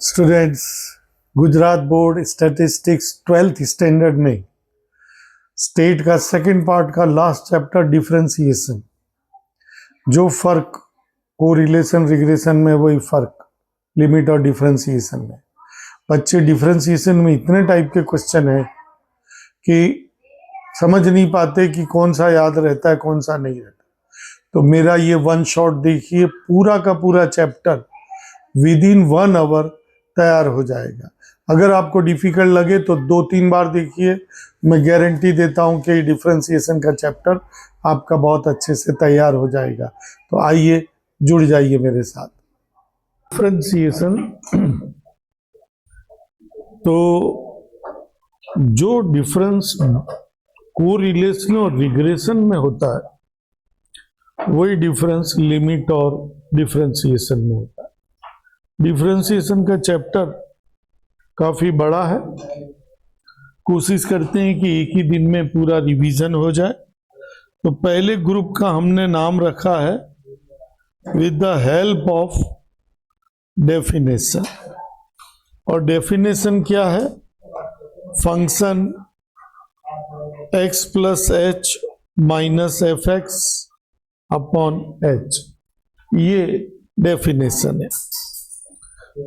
Students, Gujarat board statistics 12th standard में state का second part का लास्ट चैप्टर डिफरेंशिएशन, जो फर्क कोरिलेशन रिग्रेशन में वही फर्क लिमिट और डिफरेंशिएशन में। बच्चे डिफरेंशिएशन में इतने टाइप के क्वेश्चन है कि समझ नहीं पाते कि कौन सा याद रहता है कौन सा नहीं रहता। तो मेरा ये वन शॉट देखिए, पूरा का पूरा चैप्टर विद इन 1 आवर तैयार हो जाएगा। अगर आपको डिफिकल्ट लगे तो 2-3 बार देखिए, मैं गारंटी देता हूं कि डिफरेंशिएशन का चैप्टर आपका बहुत अच्छे से तैयार हो जाएगा। तो आइए जुड़ जाइए मेरे साथ। डिफरेंशिएशन, तो जो डिफरेंस कोरिलेशन और रिग्रेशन में होता है वही डिफरेंस लिमिट और डिफरेंशिएशन में होता है। डिफरेंशिएशन का चैप्टर काफी बड़ा है, कोशिश करते हैं कि एक ही दिन में पूरा रिवीजन हो जाए। तो पहले ग्रुप का हमने नाम रखा है with the help of definition. और डेफिनेशन क्या है? Function x plus H minus F x upon H, ये डेफिनेशन है।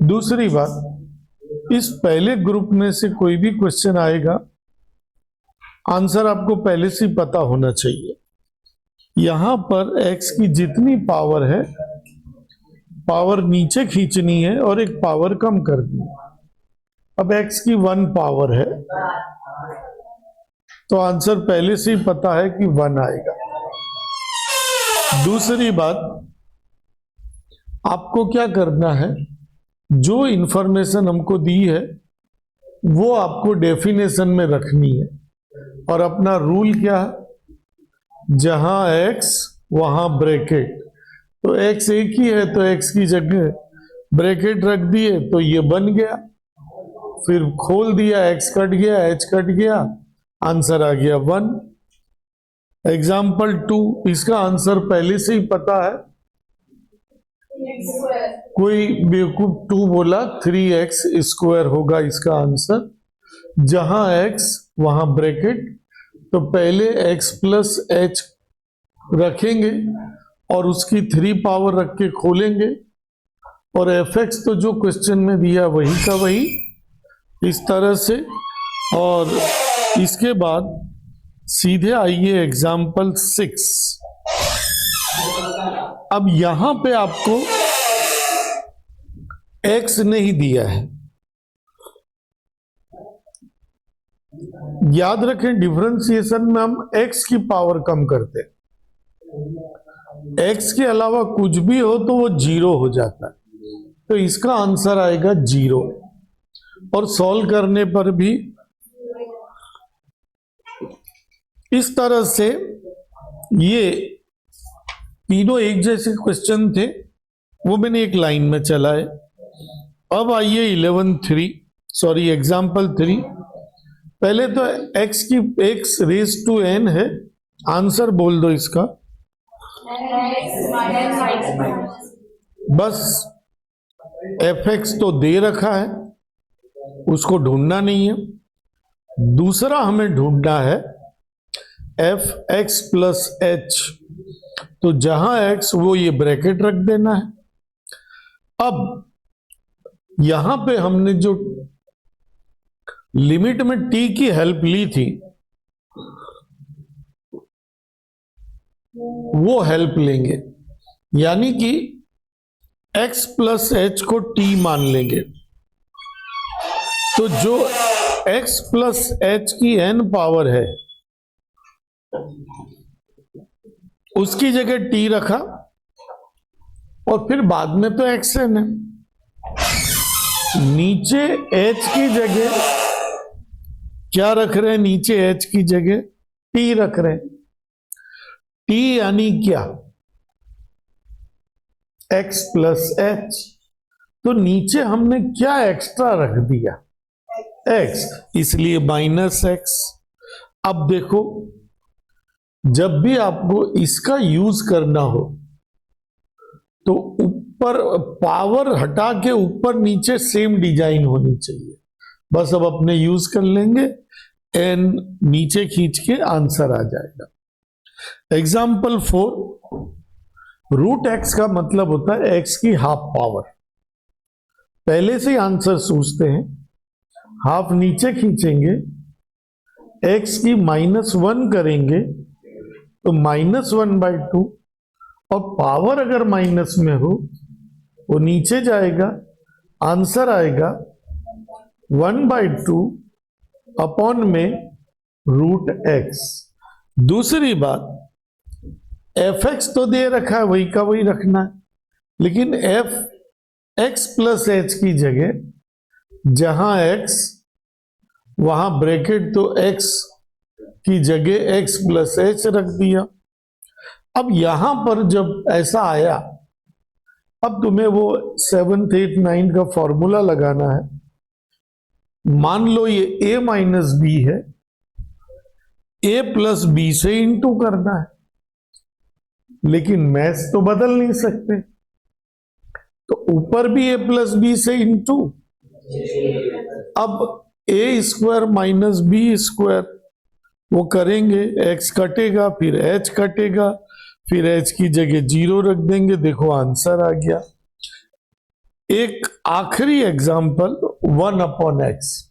दूसरी बात, इस पहले ग्रुप में से कोई भी क्वेश्चन आएगा, आंसर आपको पहले से पता होना चाहिए। यहां पर x की जितनी पावर है, पावर नीचे खींचनी है और एक पावर कम करनी है। अब x की 1 पावर है तो आंसर पहले से ही पता है कि 1 आएगा। दूसरी बात, आपको क्या करना है, जो इंफॉर्मेशन हमको दी है वो आपको डेफिनेशन में रखनी है। और अपना रूल क्या है, जहां x वहां ब्रैकेट। तो x एक ही है तो x की जगह ब्रैकेट रख दिए तो ये बन गया, फिर खोल दिया, x कट गया, h कट गया, आंसर आ गया 1। एग्जाम्पल 2, इसका आंसर पहले से ही पता है। कोई बेवकूफ 2 बोला, 3x स्क्वायर होगा इसका आंसर। जहां x वहां ब्रैकेट, तो पहले x प्लस एच रखेंगे और उसकी 3 पावर रख के खोलेंगे, और fx तो जो क्वेश्चन में दिया वही का वही, इस तरह से। और इसके बाद सीधे आइए एग्जाम्पल 6। अब यहां पे आपको x नहीं दिया है। याद रखें, डिफरेंशिएशन में हम x की पावर कम करते हैं। x के अलावा कुछ भी हो तो वो 0 हो जाता है, तो इसका आंसर आएगा 0। और सॉल्व करने पर भी इस तरह से ये तीनों एक जैसे क्वेश्चन थे, वो मैंने एक लाइन में चलाए। अब आइए एग्जाम्पल 3। पहले तो x की x रेज टू n है, आंसर बोल दो इसका। बस fx तो दे रखा है, उसको ढूंढना नहीं है। दूसरा हमें ढूंढना है fx प्लस h, तो जहां x वो ये ब्रैकेट रख देना है। अब यहां पे हमने जो लिमिट में t की हेल्प ली थी वो हेल्प लेंगे, यानी कि x प्लस एच को t मान लेंगे। तो जो x प्लस एच की n पावर है उसकी जगह t रखा, और फिर बाद में तो xn है। नीचे h की जगह क्या रख रहे हैं? नीचे h की जगह t रख रहे हैं। t यानी क्या? x plus H. तो नीचे हमने क्या एक्स्ट्रा रख दिया? x, इसलिए माइनस x। अब देखो, जब भी आपको इसका यूज करना हो तो पर पावर हटा के ऊपर नीचे सेम डिजाइन होनी चाहिए। बस अब अपने यूज कर लेंगे, एन नीचे खींच के आंसर आ जाएगा। एग्जाम्पल 4, रूट एक्स का मतलब होता है एक्स की हाफ पावर। पहले से आंसर सोचते हैं, हाफ नीचे खींचेंगे, एक्स की -1 करेंगे तो -1/2, और पावर अगर माइनस में हो वो नीचे जाएगा, आंसर आएगा 1/2 अपॉन में रूट एक्स। दूसरी बात, एफ एक्स तो दे रखा है, वही का वही रखना है, लेकिन एफ एक्स प्लस एच की जगह जहां एक्स वहां ब्रैकेट तो एक्स की जगह एक्स प्लस एच रख दिया। अब यहां पर जब ऐसा आया, अब तुम्हें वो 7th 8th 9th का फॉर्मूला लगाना है। मान लो ये a माइनस बी है, a प्लस बी से इंटू करना है, लेकिन मैथ्स तो बदल नहीं सकते, तो ऊपर भी a प्लस बी से इंटू, अब a square minus b square वो करेंगे, x कटेगा, फिर h कटेगा, फिर h की जगह 0 रख देंगे, देखो आंसर आ गया। एक आखिरी एग्जाम्पल 1/x।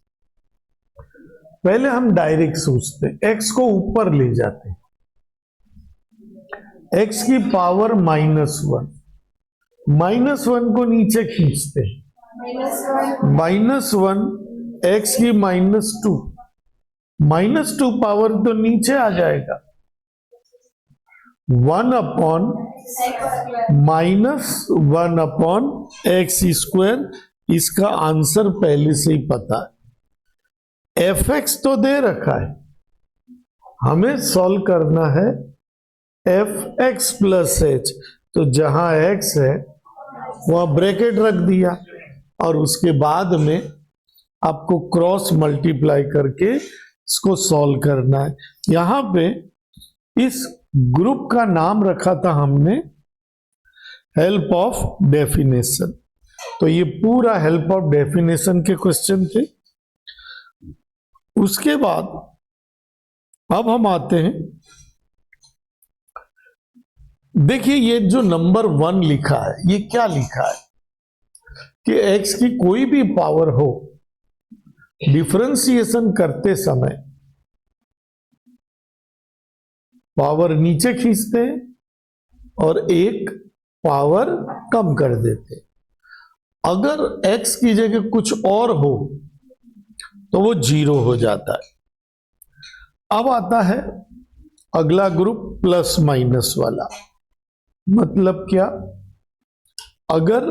पहले हम डायरेक्ट सोचते, x को ऊपर ले जाते, x की पावर -1, -1 को नीचे खींचते, -1 x की -2, -2 पावर तो नीचे आ जाएगा, 1/-1/x स्क्वायर। इसका आंसर पहले से ही पता है। एफ एक्स तो दे रखा है, हमें सॉल्व करना है एफ एक्स प्लस एच, तो जहां एक्स है वहां ब्रैकेट रख दिया, और उसके बाद में आपको क्रॉस मल्टीप्लाई करके इसको सॉल्व करना है। यहां पे इस ग्रुप का नाम रखा था हमने हेल्प ऑफ डेफिनेशन, तो ये पूरा हेल्प ऑफ डेफिनेशन के क्वेश्चन थे। उसके बाद अब हम आते हैं, देखिए ये जो नंबर 1 लिखा है, ये क्या लिखा है कि x की कोई भी पावर हो, डिफरेंशिएशन करते समय पावर नीचे खींचते हैं और एक पावर कम कर देते। अगर x की जगह कुछ और हो तो वो 0 हो जाता है। अब आता है अगला ग्रुप प्लस माइनस वाला। मतलब क्या, अगर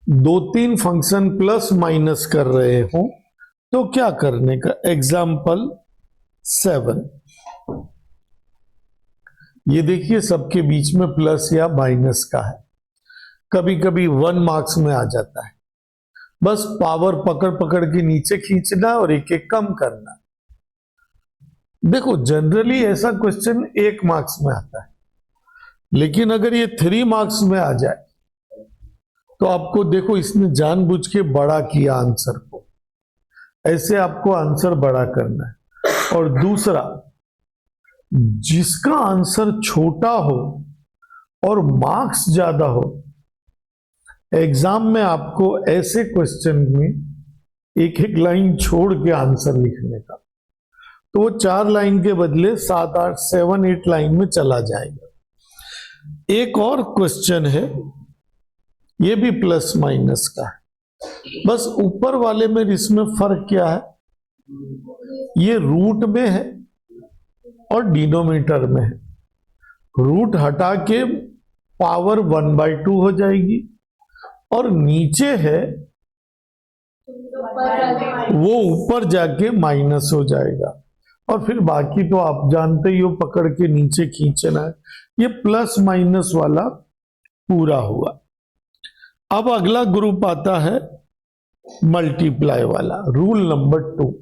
2-3 फंक्शन प्लस माइनस कर रहे हो तो क्या करने का। एग्जाम्पल 7, ये देखिए सबके बीच में प्लस या माइनस का है, कभी कभी 1 मार्क्स में आ जाता है। बस पावर पकड़ पकड़ के नीचे खींचना और एक एक कम करना। देखो जनरली ऐसा क्वेश्चन 1 मार्क्स में आता है, लेकिन अगर ये 3 मार्क्स में आ जाए तो आपको देखो इसने जानबूझ के बड़ा किया आंसर को, ऐसे आपको आंसर बड़ा करना है। और दूसरा, जिसका आंसर छोटा हो और मार्क्स ज्यादा हो, एग्जाम में आपको ऐसे क्वेश्चन में एक एक लाइन छोड़ के आंसर लिखने का, तो वो 4 लाइन के बदले 7, 8, 7, 8 लाइन में चला जाएगा। एक और क्वेश्चन है, ये भी प्लस माइनस का है, बस ऊपर वाले में इसमें फर्क क्या है, ये रूट में है और डिनोमिनेटर में है। रूट हटा के पावर 1/2 हो जाएगी, और नीचे है वो ऊपर जाके माइनस हो जाएगा, और फिर बाकी तो आप जानते ही हो, पकड़ के नीचे खींचना है। ये प्लस माइनस वाला पूरा हुआ। अब अगला ग्रुप आता है मल्टीप्लाई वाला। रूल नंबर 2,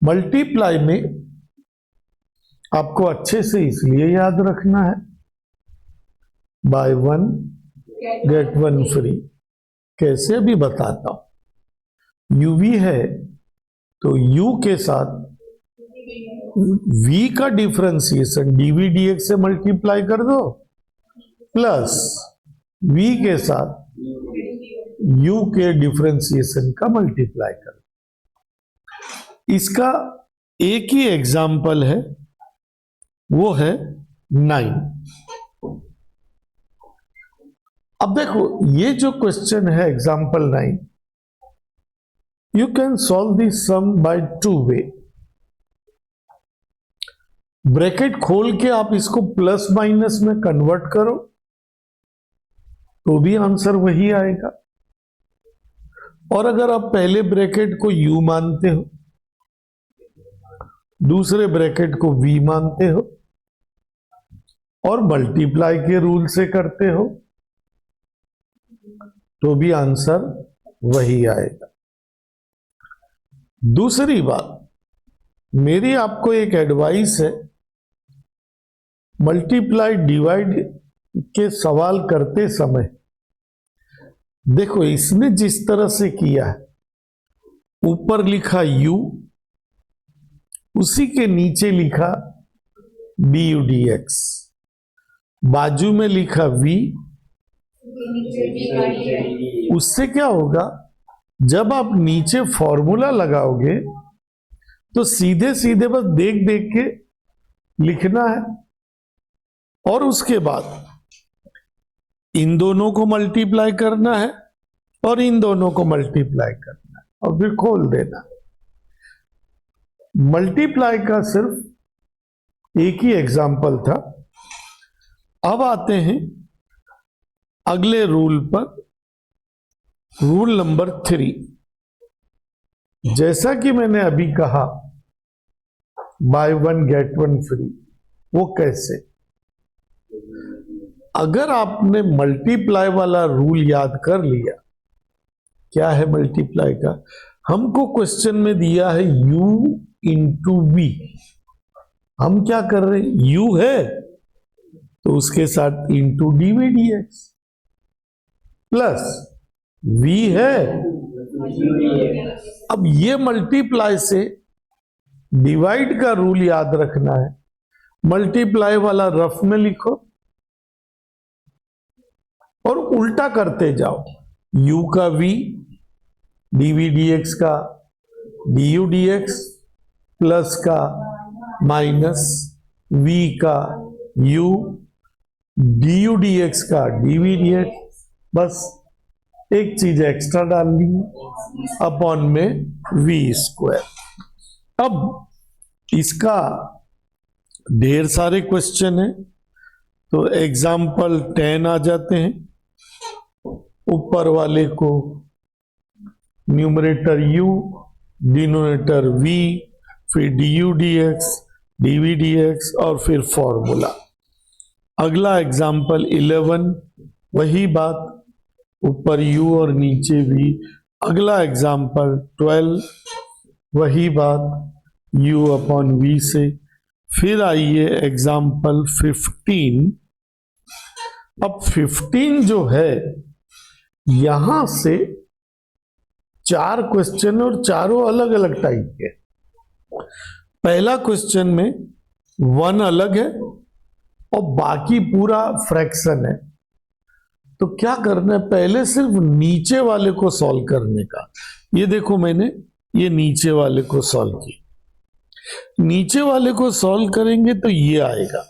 मल्टीप्लाई में आपको अच्छे से इसलिए याद रखना है, बाय 1 गेट वन फ्री। कैसे, अभी बताता हूं। यूवी है तो यू के साथ v का डिफरेंशिएशन dvdx से मल्टीप्लाई कर दो, प्लस v के साथ u के डिफरेंशिएशन का मल्टीप्लाई कर दो। इसका एक ही एग्जाम्पल है, वो है 9। अब देखो ये जो क्वेश्चन है example 9, you can solve this sum by 2 way. Bracket खोल के आप इसको प्लस माइनस में कन्वर्ट करो तो भी आंसर वही आएगा, और अगर आप पहले ब्रैकेट को u मानते हो, दूसरे ब्रैकेट को v मानते हो और मल्टीप्लाई के रूल से करते हो तो भी आंसर वही आएगा। दूसरी बात, मेरी आपको एक एडवाइस है, मल्टीप्लाई डिवाइड के सवाल करते समय देखो इसने जिस तरह से किया है, ऊपर लिखा u, उसी के नीचे लिखा du dx, बाजू में लिखा v, उससे क्या होगा, जब आप नीचे फॉर्मूला लगाओगे तो सीधे सीधे बस देख देख के लिखना है, और उसके बाद इन दोनों को मल्टीप्लाई करना है और इन दोनों को मल्टीप्लाई करना है और फिर खोल देना। मल्टीप्लाई का सिर्फ एक ही एग्जाम्पल था। अब आते हैं अगले रूल पर, रूल नंबर 3। जैसा कि मैंने अभी कहा by one get one free, वो कैसे? अगर आपने मल्टीप्लाई वाला रूल याद कर लिया, क्या है मल्टीप्लाई का, हमको क्वेश्चन में दिया है u इंटू वी, हम क्या कर रहे हैं, u है तो उसके साथ into dv dx, plus v है। अब ये मल्टीप्लाई से डिवाइड का रूल याद रखना है, मल्टीप्लाई वाला रफ में लिखो और उल्टा करते जाओ, u का v, dv dx का du dx, प्लस का माइनस v का u, du dx का dv dx, बस एक चीज एक्स्ट्रा डालनी है, अपॉन में v स्क्वायर। अब इसका ढेर सारे क्वेश्चन है तो एग्जाम्पल 10 आ जाते हैं। ऊपर वाले को न्यूमरेटर u, डिनोमिनेटर v, फिर du dx, dv dx और फिर फॉर्मूला। अगला एग्जाम्पल 11, वही बात, ऊपर u और नीचे v। अगला एग्जाम्पल 12, वही बात, u अपॉन v से। फिर आइए एग्जाम्पल 15। अब 15 जो है, यहां से 4 क्वेश्चन और चारों अलग अलग टाइप के। पहला क्वेश्चन में 1 अलग है और बाकी पूरा फ्रैक्शन है, तो क्या करना है, पहले सिर्फ नीचे वाले को सॉल्व करने का। ये देखो मैंने ये नीचे वाले को सॉल्व किया, नीचे वाले को सॉल्व करेंगे तो ये आएगा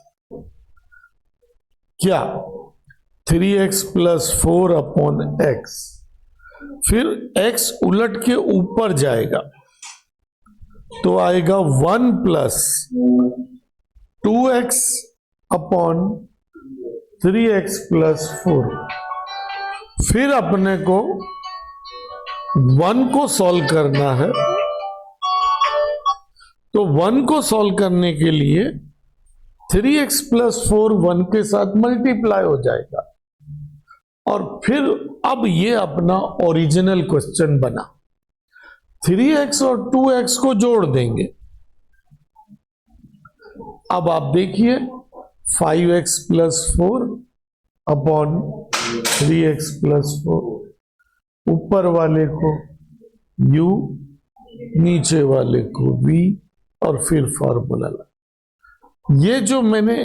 क्या, 3x प्लस 4 अपॉन x, फिर x उलट के ऊपर जाएगा तो आएगा 1 plus 2x upon 3x plus 4। फिर अपने को 1 को सॉल्व करना है, तो 1 को सॉल्व करने के लिए 3x प्लस 4 1 के साथ मल्टीप्लाई हो जाएगा, और फिर अब ये अपना ओरिजिनल क्वेश्चन बना। 3x और 2x को जोड़ देंगे। अब आप देखिए 5x plus 4 upon 3x plus 4, ऊपर वाले को u, नीचे वाले को v, और फिर फॉर्मूला ला। ये जो मैंने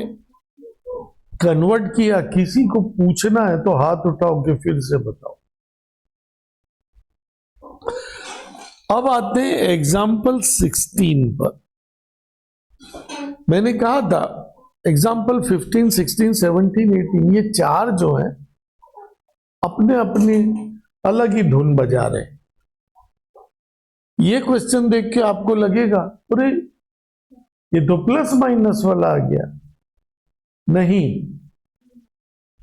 कन्वर्ट किया, किसी को पूछना है तो हाथ उठाओ के फिर से बताओ। अब आते हैं एग्जाम्पल 16 पर। मैंने कहा था एग्जाम्पल 15, 16, 17, 18 ये चार जो है अपने अपने अलग ही धुन बजा रहे हैं। ये क्वेश्चन देख के आपको लगेगा अरे ये तो प्लस माइनस वाला आ गया। नहीं,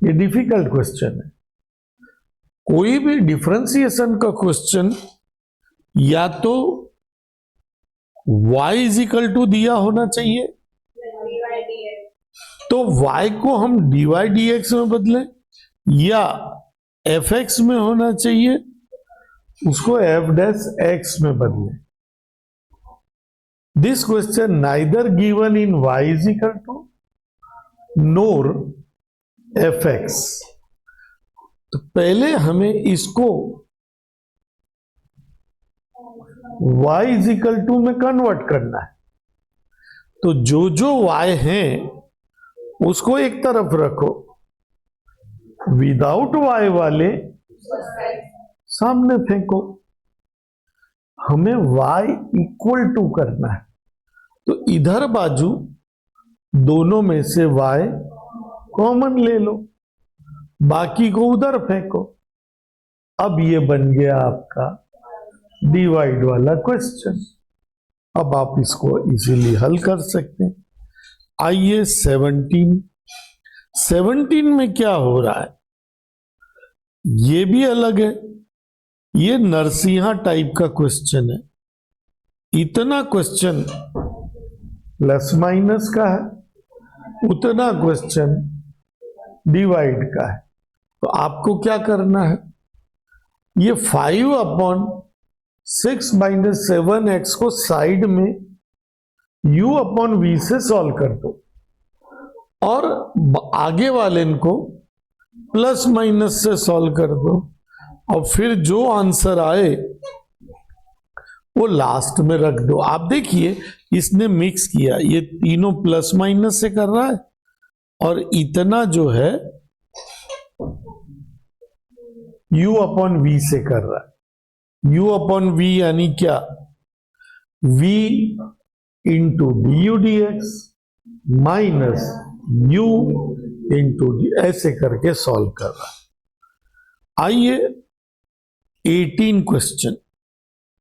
ये डिफिकल्ट क्वेश्चन है। कोई भी डिफरेंशिएशन का क्वेश्चन या तो y इज इक्वल टू दिया होना चाहिए, तो y को हम dy dx में बदलें, या fx में होना चाहिए, उसको f डैश x में बदलें। This question neither given in y is equal to nor fx। तो पहले हमें इसको y इज इक्वल टू में कन्वर्ट करना है। तो जो जो y है उसको एक तरफ रखो, विदाउट y वाले सामने फेंको। हमें y इक्वल टू करना है, तो इधर बाजू दोनों में से y कॉमन ले लो, बाकी को उधर फेंको। अब ये बन गया आपका डिवाइड वाला क्वेश्चन। अब आप इसको इजीली हल कर सकते हैं। आइए 17 में क्या हो रहा है, ये भी अलग है। ये नरसिंहा टाइप का क्वेश्चन है। इतना क्वेश्चन प्लस माइनस का है, उतना क्वेश्चन डिवाइड का है। तो आपको क्या करना है, ये 5/6 - 7x को साइड में u/v से सॉल्व कर दो, और आगे वाले को प्लस माइनस से सॉल्व कर दो, और फिर जो आंसर आए वो लास्ट में रख दो। आप देखिए इसने मिक्स किया, ये तीनों प्लस माइनस से कर रहा है, और इतना जो है u/v से कर रहा है। u/v यानी क्या, v into D dx minus u into D, ऐसे करके सॉल्व कर रहा है। आइए 18 क्वेश्चन।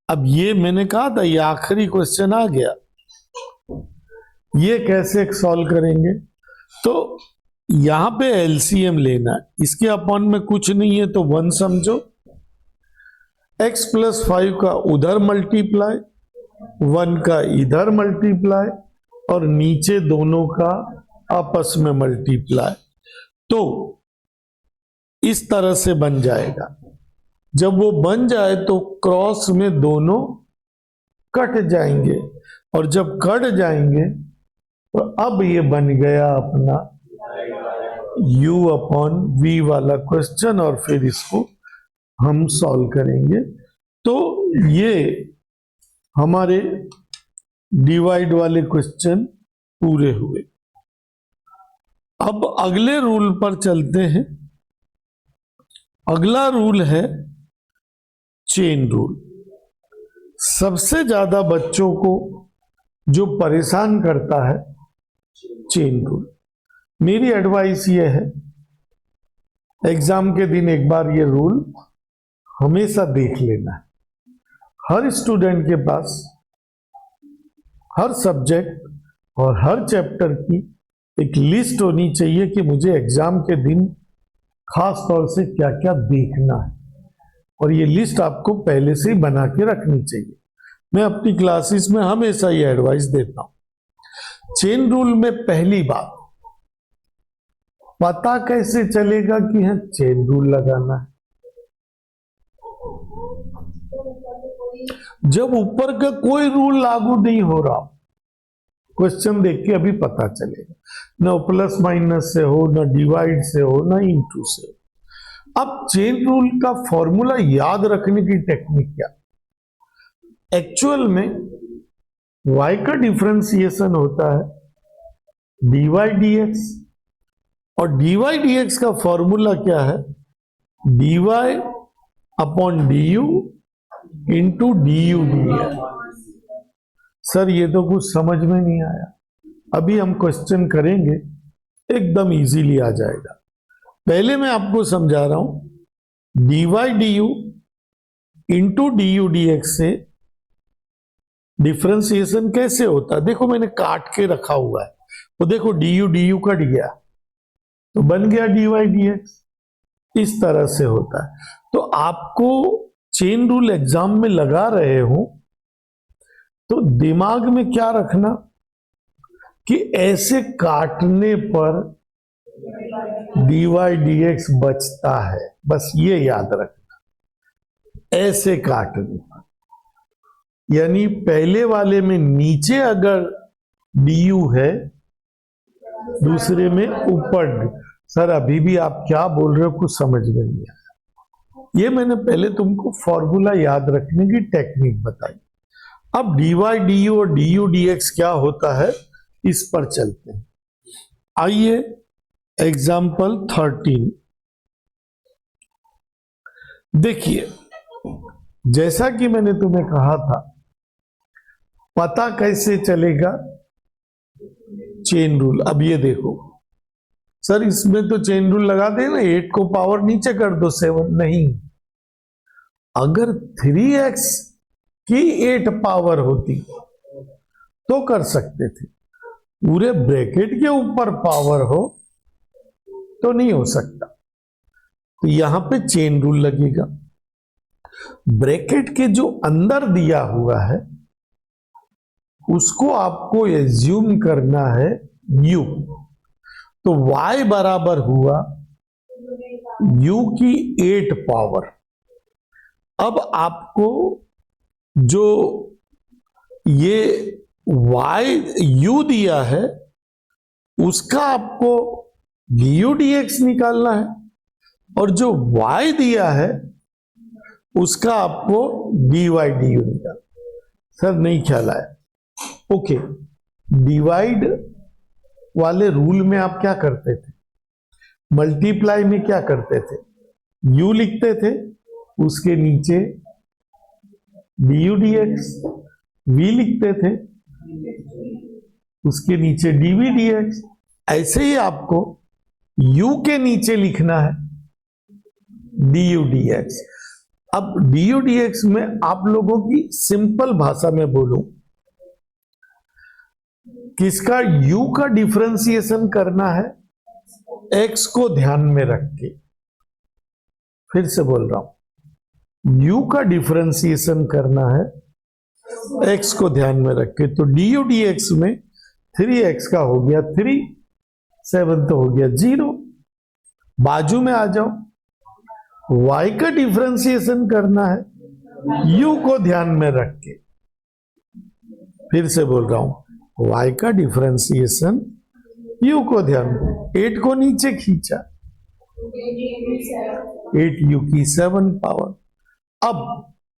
अब ये मैंने कहा था ये आखिरी क्वेश्चन आ गया। ये कैसे सॉल्व करेंगे, तो यहां पे एलसीएम लेना है। इसके अपॉन में कुछ नहीं है तो 1 समझो, x + 5 का उधर मल्टीप्लाई, 1 का इधर मल्टीप्लाई, और नीचे दोनों का आपस में मल्टीप्लाई। तो इस तरह से बन जाएगा। जब वो बन जाए तो क्रॉस में दोनों कट जाएंगे, और जब कट जाएंगे तो अब ये बन गया अपना u/v वाला क्वेश्चन, और फिर इसको हम सॉल्व करेंगे। तो ये हमारे डिवाइड वाले क्वेश्चन पूरे हुए। अब अगले रूल पर चलते हैं। अगला रूल है चेन रूल। सबसे ज्यादा बच्चों को जो परेशान करता है चेन रूल। मेरी एडवाइस ये है, एग्जाम के दिन एक बार ये रूल हमेशा देख लेना है। हर स्टूडेंट के पास हर सब्जेक्ट और हर चैप्टर की एक लिस्ट होनी चाहिए कि मुझे एग्जाम के दिन खास तौर से क्या क्या देखना है, और ये लिस्ट आपको पहले से ही बना के रखनी चाहिए। मैं अपनी क्लासेस में हमेशा ये एडवाइस देता हूं। चेन रूल में पहली बात, पता कैसे चलेगा कि है चेन रूल लगाना है। जब ऊपर का कोई रूल लागू नहीं हो रहा, क्वेश्चन देख के अभी पता चलेगा। न प्लस माइनस से हो, न डिवाइड से हो, न इनटू से हो। अब चेन रूल का फॉर्मूला याद रखने की टेक्निक क्या? एक्चुअल में y का डिफरेंशिएशन होता है dy dx, और dy dx का फॉर्मूला क्या है? dy upon du into du dx। Sir ये तो कुछ समझ में नहीं आया। अभी हम क्वेश्चन करेंगे, एकदम इजीली आ जाएगा। पहले मैं आपको समझा रहा हूं dy du into du dx से डिफरेंशिएशन कैसे होता है। देखो मैंने काट के रखा हुआ है, तो देखो du कट गया तो बन गया dy dx। इस तरह से होता है। तो आपको चेन रूल एग्जाम में लगा रहे हो तो दिमाग में क्या रखना कि ऐसे काटने पर dy dx बचता है, बस ये याद रखना। ऐसे काटने पर, यानी पहले वाले में नीचे अगर du है, दूसरे में ऊपर। सर अभी भी आप क्या बोल रहे हो, कुछ समझ में नहीं आया। ये मैंने पहले तुमको फॉर्मूला याद रखने की टेक्निक बताई। अब dy du और du dx क्या होता है, इस पर चलते हैं। आइए एग्जाम्पल 13 देखिए। जैसा कि मैंने तुम्हें कहा था, पता कैसे चलेगा? Chain rule. अब ये देखो सर, इसमें तो चेन रूल लगा दे ना, 8 को पावर नीचे कर दो 7। नहीं, अगर 3x की 8 पावर होती तो कर सकते थे। पूरे ब्रैकेट के ऊपर पावर हो तो नहीं हो सकता। तो यहां पे चेन रूल लगेगा। ब्रैकेट के जो अंदर दिया हुआ है उसको आपको एज्यूम करना है u। तो y बराबर हुआ u की 8 पावर। अब आपको जो ये u दिया है उसका आपको du dx निकालना है, और जो y दिया है उसका आपको dy du निकालना। सर नहीं ख्याल आया। ओके, डिवाइड वाले रूल में आप क्या करते थे? मल्टीप्लाई में क्या करते थे? u लिखते थे, उसके नीचे du dx, v लिखते थे, उसके नीचे dv dx। ऐसे ही आपको u के नीचे लिखना है du dx। अब du dx में आप लोगों की सिंपल भाषा में बोलूं, किसका? u का डिफरेंशिएशन करना है x को ध्यान में रख के। फिर से बोल रहा हूं, u का डिफरेंशिएशन करना है x को ध्यान में रख के। तो du dx में 3x का हो गया 3, 7 तो हो गया 0। बाजू में आ जाओ, y का डिफरेंशिएशन करना है u को ध्यान में रख के। फिर से बोल रहा हूं, y का डिफरेंशिएशन u को ध्यान में। 8 को नीचे खींचा, 8u की 7 पावर। अब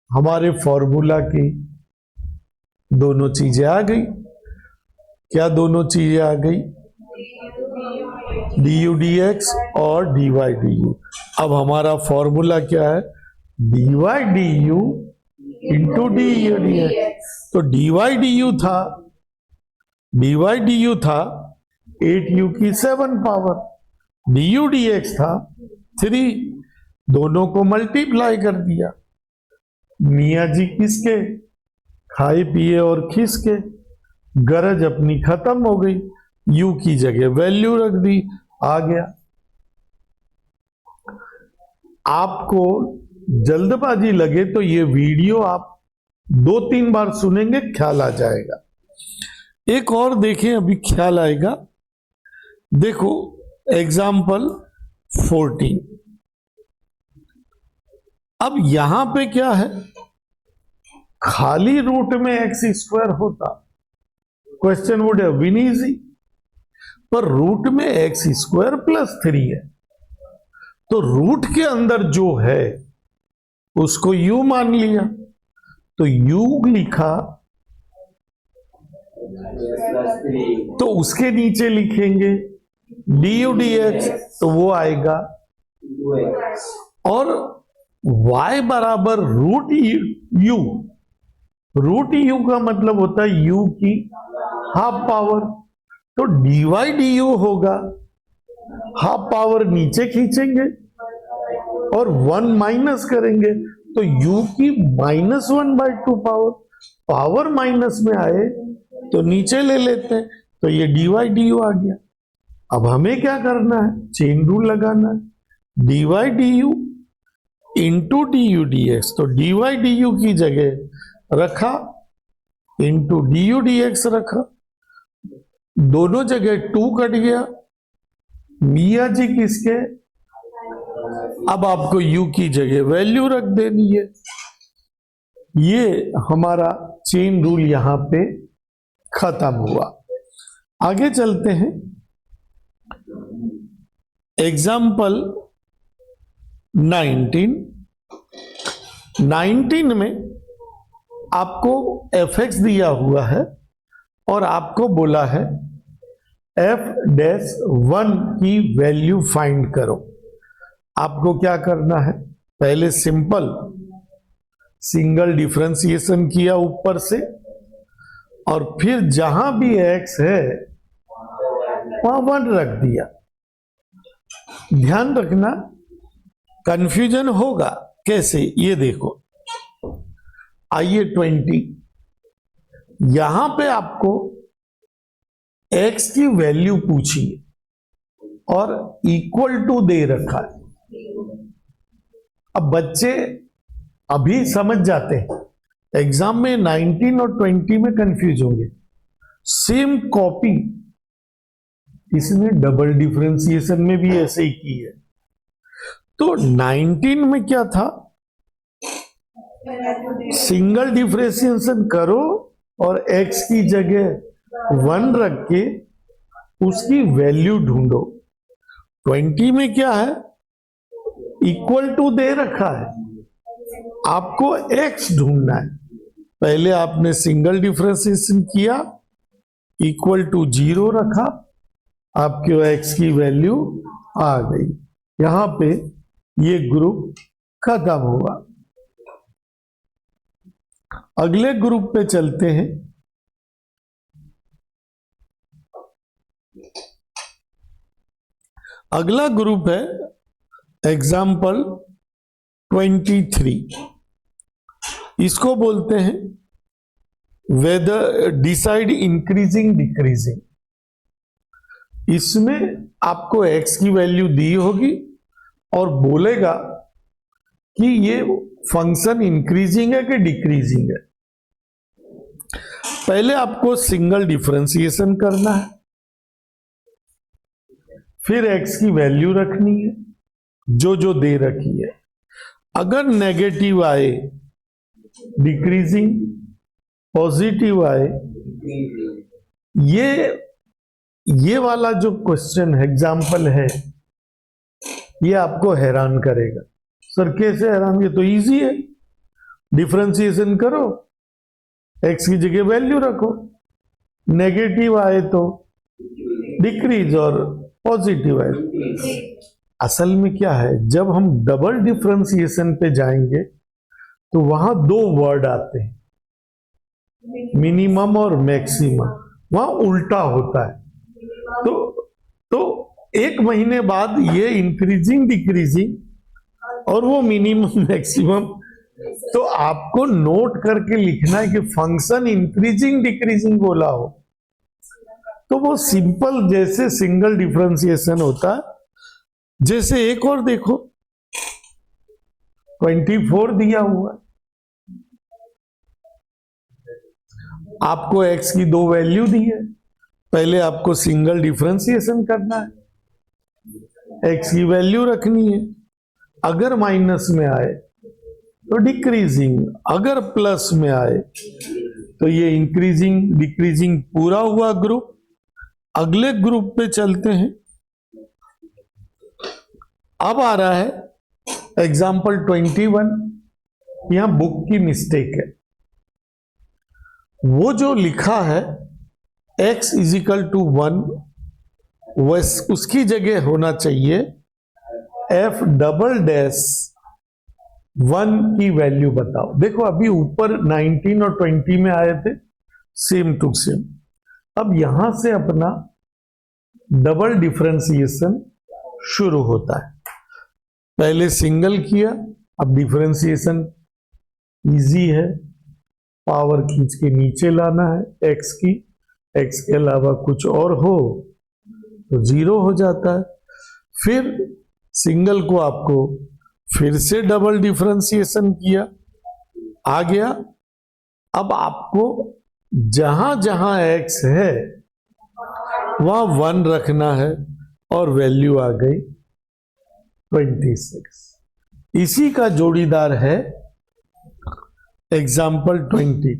हमारे फॉर्मूला की दोनों चीजें आ गई। क्या दोनों चीजें आ गई? du dx और dy du। अब हमारा फॉर्मूला क्या है? dy du into du dx। तो dy du था 8u की 7 पावर, du dx था 3। दोनों को मल्टीप्लाई कर दिया। मियाँ जी किसके? खाए पिए और खिसके। गरज अपनी खत्म हो गई, u की जगह वैल्यू रख दी, आ गया। आपको जल्दबाजी लगे तो ये वीडियो आप 2-3 बार सुनेंगे, ख्याल आ जाएगा। एक और देखें, अभी ख्याल आएगा। देखो एग्जाम्पल 14। अब यहां पे क्या है? खाली रूट में x² होता, question would have been easy. पर रूट में x² + 3 है, तो रूट के अंदर जो है उसको u मान लिया, तो u लिखा, तो उसके नीचे लिखेंगे du dx, तो वो आएगा, और y बराबर रूट u। रूट u का मतलब होता है u की हाफ पावर, तो dy du होगा, हाफ पावर नीचे खींचेंगे और 1 माइनस करेंगे, तो u की -1/2 पावर, पावर माइनस में आए तो नीचे ले लेते हैं, तो ये dy du आ गया। अब हमें क्या करना है, चेन रूल लगाना है, dy du into du dx, तो dy du की जगह रखा, इंटू du dx रखा, दोनों जगह 2 कट गया, मिया जी किसके, अब आपको u की जगह वैल्यू रख देनी है। ये हमारा चेन रूल यहां पे खत्म हुआ। आगे चलते हैं, एग्जाम्पल 19 में आपको fx दिया हुआ है और आपको बोला है f'1 की वैल्यू फाइंड करो। आपको क्या करना है, पहले सिंगल डिफरेंशिएशन किया ऊपर से, और फिर जहां भी x है वहां 1 रख दिया। ध्यान रखना कंफ्यूजन होगा, कैसे, ये देखो, आइए 20, यहां पे आपको x की वैल्यू पूछी और इक्वल टू दे रखा है। अब बच्चे अभी समझ जाते हैं, एग्जाम में 19 और 20 में कंफ्यूज होंगे। सेम कॉपी इसने डबल डिफरेंशिएशन में भी ऐसे ही की है। तो 19 में क्या था, सिंगल डिफरेंशिएशन करो और x की जगह 1 रख के उसकी वैल्यू ढूंढो। 20 में क्या है, इक्वल टू दे रखा है, आपको x ढूंढना है। पहले आपने सिंगल डिफरेंशिएशन किया, इक्वल टू 0 रखा, आपके x की वैल्यू आ गई। यहां पे ये ग्रुप खत्म हुआ। अगले ग्रुप पे चलते हैं। अगला ग्रुप है एग्जाम्पल 23। इसको बोलते हैं वेदर डिसाइड इंक्रीजिंग डिक्रीजिंग। इसमें आपको x की वैल्यू दी होगी और बोलेगा कि ये फंक्शन इंक्रीजिंग है कि डिक्रीजिंग है। पहले आपको सिंगल डिफरेंशिएशन करना है, फिर x की वैल्यू रखनी है जो जो दे रखी है। अगर नेगेटिव आए डिक्रीजिंग, पॉजिटिव आए, ये वाला जो क्वेश्चन है, एग्जाम्पल है, ये आपको हैरान करेगा। सर कैसे हैरान, ये तो इजी है, डिफरेंशिएशन करो, x की जगह वैल्यू रखो, नेगेटिव आए तो डिक्रीज और पॉजिटिव आए। असल में क्या है, जब हम डबल डिफरेंशिएशन पे जाएंगे तो वहां 2 वर्ड आते हैं, मिनिमम और मैक्सिमम, वहां उल्टा होता है। तो 1 महीने बाद ये इंक्रीजिंग डिक्रीजिंग और वो मिनिमम मैक्सिमम, तो आपको नोट करके लिखना है कि फंक्शन इंक्रीजिंग डिक्रीजिंग बोला हो तो वो सिंपल जैसे सिंगल डिफरेंशिएशन होता है। जैसे एक और देखो, 24 दिया हुआ, आपको x की 2 वैल्यू दी है, पहले आपको सिंगल डिफरेंशिएशन करना है, x की वैल्यू रखनी है। अगर माइनस में आए तो डिक्रीजिंग, अगर प्लस में आए तो ये इंक्रीजिंग डिक्रीजिंग पूरा हुआ ग्रुप। अगले ग्रुप पे चलते हैं। अब आ रहा है एग्जाम्पल 21। यहां बुक की मिस्टेक है। वो जो लिखा है x इजिकल टू 1, वैस उसकी जगह होना चाहिए f डबल डैश 1 की वैल्यू बताओ। देखो अभी ऊपर 19 और 20 में आए थे, सेम टू सेम। अब यहां से अपना डबल डिफरेंशिएशन शुरू होता है। पहले सिंगल किया, अब डिफरेंशिएशन इजी है, पावर खींच के नीचे लाना है x की, x के अलावा कुछ और हो तो 0 हो जाता है। फिर सिंगल को आपको फिर से डबल डिफरेंशिएशन किया, आ गया। अब आपको जहां जहां x है वहां 1 रखना है और वैल्यू आ गई 26। इसी का जोड़ीदार है एग्जाम्पल 22।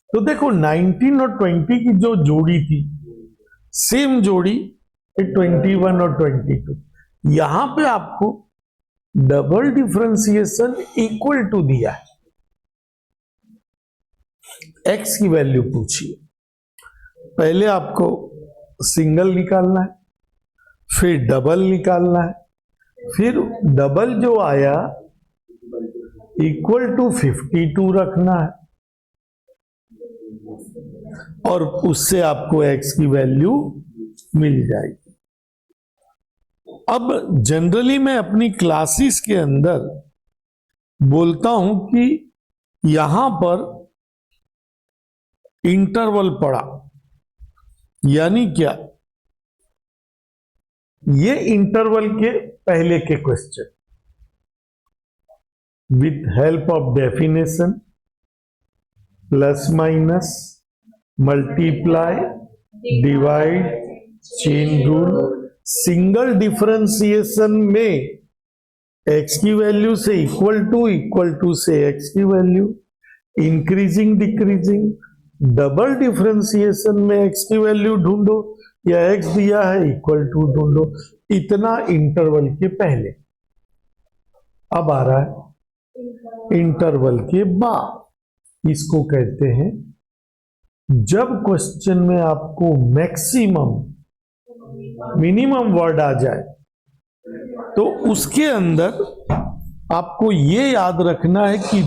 तो देखो 19 और 20 की जो जोड़ी थी, सेम जोड़ी 21 और 22। यहां पे आपको डबल डिफरेंशिएशन इक्वल टू दिया है, x की वैल्यू पूछिए। पहले आपको सिंगल निकालना है, फिर डबल निकालना है, फिर डबल जो आया इक्वल टू 52 रखना है और उससे आपको x की वैल्यू मिल जाएगी। अब जनरली मैं अपनी क्लासेस के अंदर बोलता हूं कि यहां पर इंटरवल पड़ा, यानी क्या, ये इंटरवल के पहले के question with help of definition, plus minus, multiply, divide, chain rule, single differentiation में x की वैल्यू से इक्वल टू से x की value, increasing decreasing, double differentiation में x की वैल्यू ढूंढो या x दिया है इक्वल टू ढूंढो। इतना इंटरवल के पहले। अब आ रहा है इंटरवल के बाद। इसको कहते हैं जब क्वेश्चन में आपको मैक्सिमम मिनिमम वर्ड आ जाए तो उसके अंदर आपको ये याद रखना है कि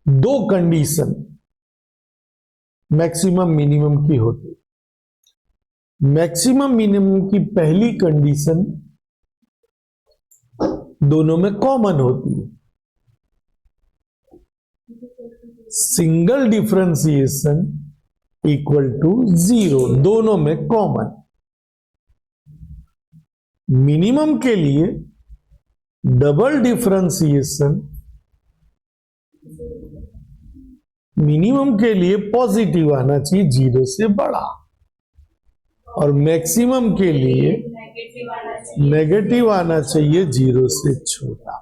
दो कंडीशन मैक्सिमम मिनिमम की होती। मैक्सिमम मिनिमम की पहली कंडीशन दोनों में कॉमन होती है, सिंगल डिफरेंशिएशन इक्वल टू 0, दोनों में कॉमन। मिनिमम के लिए डबल डिफरेंशिएशन, मिनिमम के लिए पॉजिटिव आना चाहिए 0 से बड़ा, और मैक्सिमम के लिए नेगेटिव आना चाहिए 0 से छोटा।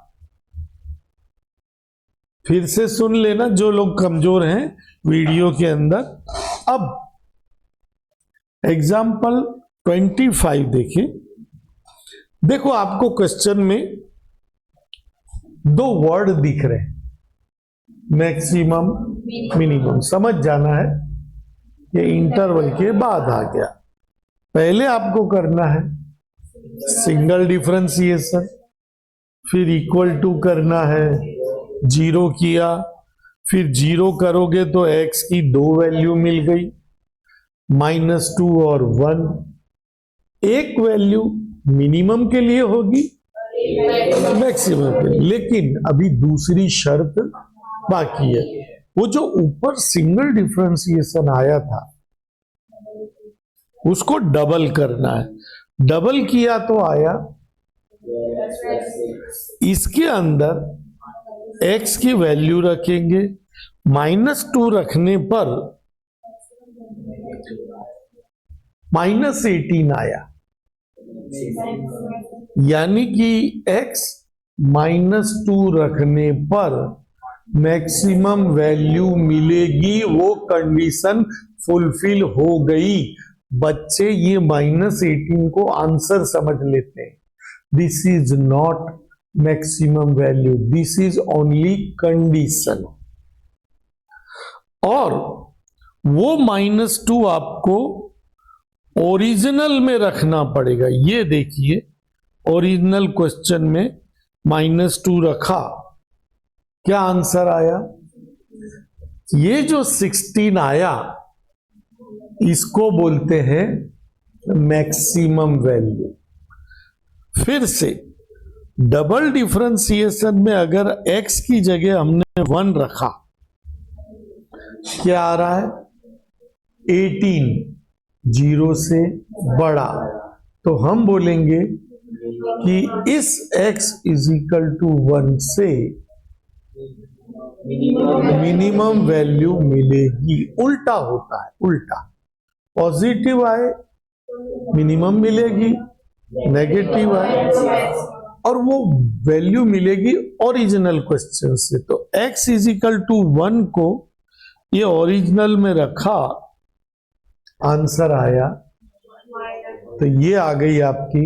फिर से सुन लेना जो लोग कमजोर हैं वीडियो के अंदर। अब एग्जाम्पल 25 देखिए। देखो आपको क्वेश्चन में दो वर्ड दिख रहे हैं, मैक्सिमम मिनिमम। समझ जाना है ये इंटरवल के बाद आ गया। पहले आपको करना है सिंगल डिफरेंशिएशन, फिर इक्वल टू करना है, 0 किया, फिर 0 करोगे तो x की 2 वैल्यू मिल गई, -2 और 1। एक वैल्यू मिनिमम के लिए होगी, मैक्सिमम के लिए। लेकिन अभी दूसरी शर्त बाकी है। वो जो ऊपर सिंगल डिफरेंशिएशन आया था उसको डबल करना है। डबल किया तो आया, इसके अंदर x की वैल्यू रखेंगे, -2 रखने पर -18 आया, यानी कि x -2 रखने पर मैक्सिमम वैल्यू मिलेगी। वो कंडीशन फुलफिल हो गई। बच्चे ये -18 को आंसर समझ लेते हैं। This is not maximum value, this is only condition. और वो -2 आपको ओरिजिनल में रखना पड़ेगा। ये देखिए, ओरिजिनल क्वेश्चन में -2 रखा, क्या आंसर आया? ये जो 16 आया इसको बोलते हैं मैक्सिमम वैल्यू। फिर से डबल डिफरेंशिएशन में अगर x की जगह हमने 1 रखा, क्या आ रहा है? 18 0 से बड़ा। तो हम बोलेंगे कि इस x = 1 से मिनिमम वैल्यू मिलेगी। उल्टा होता है, उल्टा। पॉजिटिव आए मिनिमम मिलेगी, नेगेटिव आए और वो वैल्यू मिलेगी ओरिजिनल क्वेश्चन से। तो x = 1 को ये ओरिजिनल में रखा, आंसर आया। तो ये आ गई आपकी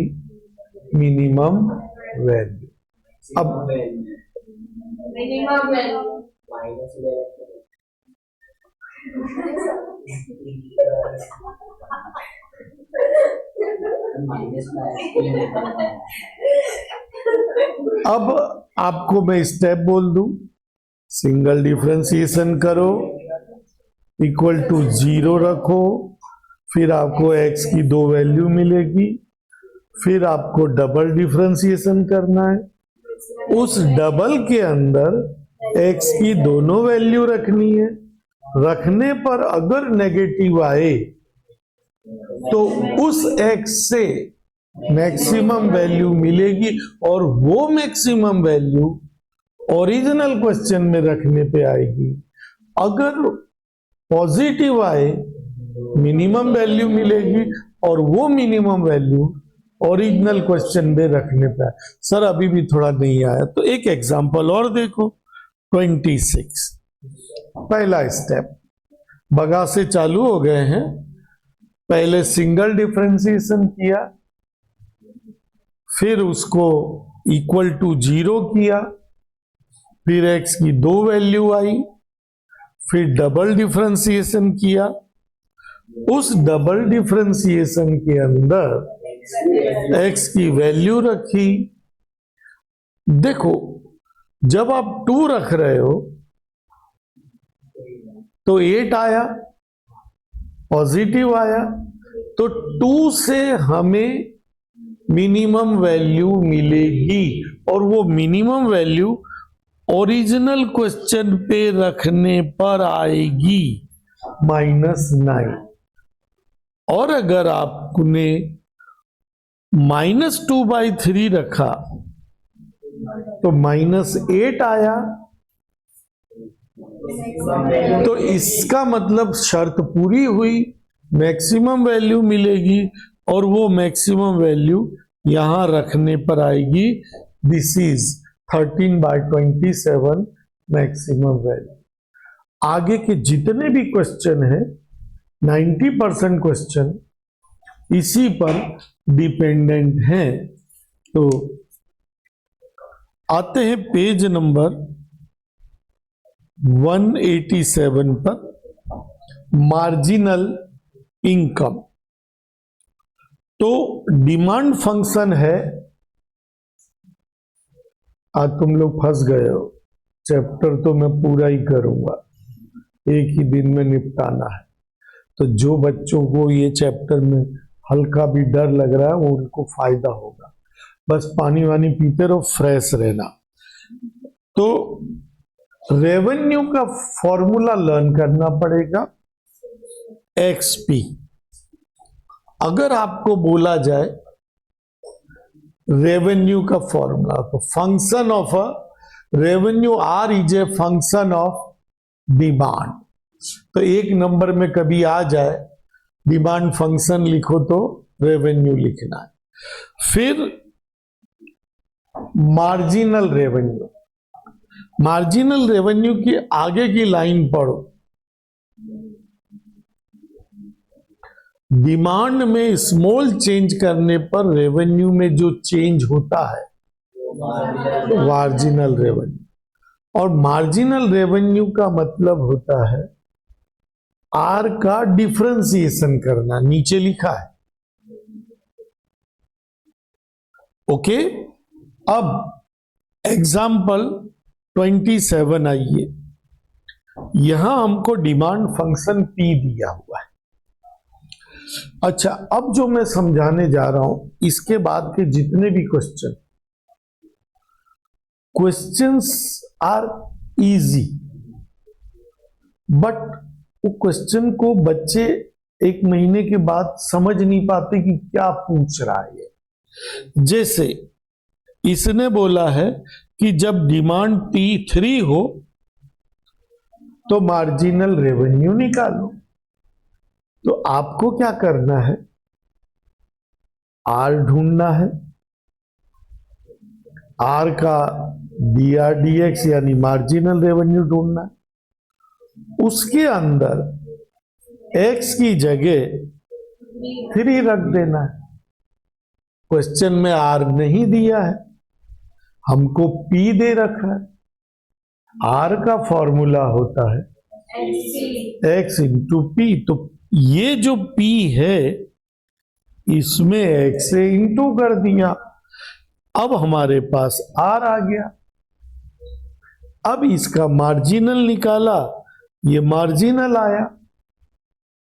मिनिमम वैल्यू। अब मिनिमम वैल्यू अब आपको मैं स्टेप बोल दूं, सिंगल डिफरेंशिएशन करो, = 0 रखो, फिर आपको x की 2 वैल्यू मिलेगी। फिर आपको डबल डिफरेंशिएशन करना है, उस डबल के अंदर x की दोनों वैल्यू रखनी है। रखने पर अगर नेगेटिव आए तो उस x से मैक्सिमम वैल्यू मिलेगी और वो मैक्सिमम वैल्यू ओरिजिनल क्वेश्चन में रखने पे आएगी। अगर पॉजिटिव आए मिनिमम वैल्यू मिलेगी और वो मिनिमम वैल्यू ओरिजिनल क्वेश्चन में रखने पे आए। सर अभी भी थोड़ा नहीं आया, तो एक एग्जांपल और देखो। 26 पहला स्टेप बगा से चालू हो गए हैं। पहले सिंगल डिफरेंशिएशन किया, फिर उसको = 0 किया, फिर x की 2 वैल्यू आई, फिर डबल डिफरेंशिएशन किया। उस डबल डिफरेंशिएशन के अंदर x की वैल्यू रखी। देखो, जब आप 2 रख रहे हो तो 8 आया, पॉजिटिव आया, तो 2 से हमें मिनिमम वैल्यू मिलेगी और वो मिनिमम वैल्यू ओरिजिनल क्वेश्चन पे रखने पर आएगी -9। और अगर आपने -2/3 रखा तो -8 आया। तो इसका मतलब शर्त पूरी हुई, मैक्सिमम वैल्यू मिलेगी और वो मैक्सिमम वैल्यू यहां रखने पर आएगी। This is 13/27 maximum value. आगे के जितने भी क्वेश्चन हैं 90% क्वेश्चन इसी पर डिपेंडेंट हैं। तो आते हैं पेज नंबर 187 पर, मार्जिनल इनकम। तो डिमांड फंक्शन है। आज तुम लोग फंस गए हो, चैप्टर तो मैं पूरा ही करूंगा, एक ही दिन में निपटाना है। तो जो बच्चों को ये चैप्टर में हल्का भी डर लग रहा है वो उनको फायदा होगा। बस पानी वानी पीते रहो, फ्रेश रहना। तो रेवेन्यू का फॉर्मूला लर्न करना पड़ेगा, XP। अगर आपको बोला जाए रेवेन्यू का फॉर्मूला, तो function of a revenue R is a function of demand. तो एक नंबर में कभी आ जाए डिमांड फंक्शन लिखो तो रेवेन्यू लिखना है। फिर मार्जिनल रेवेन्यू, मार्जिनल रेवेन्यू की आगे की लाइन पढ़ो। डिमांड में स्मॉल चेंज करने पर रेवेन्यू में जो चेंज होता है मार्जिनल रेवेन्यू। और मार्जिनल रेवेन्यू का मतलब होता है आर का डिफरेंशिएशन करना, नीचे लिखा है। ओके, अब एग्जाम्पल 27 आइए। यहां हमको डिमांड फंक्शन पी दिया हुआ है। अच्छा, अब जो मैं समझाने जा रहा हूं इसके बाद के जितने भी क्वेश्चंस आर इजी, बट वो क्वेश्चन को बच्चे एक महीने के बाद समझ नहीं पाते कि क्या पूछ रहा है। जैसे इसने बोला है कि जब डिमांड P3 हो तो मार्जिनल रेवेन्यू निकालो। तो आपको क्या करना है, आर ढूंढना है, आर का DRDX यानी मार्जिनल रेवेन्यू ढूंढना है। उसके अंदर x की जगह 3 रख देना है। क्वेश्चन में आर नहीं दिया है, हमको P दे रखा है। आर का फॉर्मूला होता है x इंटू पी। तो ये जो P है इसमें x से इंटू कर दिया, अब हमारे पास R आ गया। अब इसका मार्जिनल निकाला, ये मार्जिनल आया।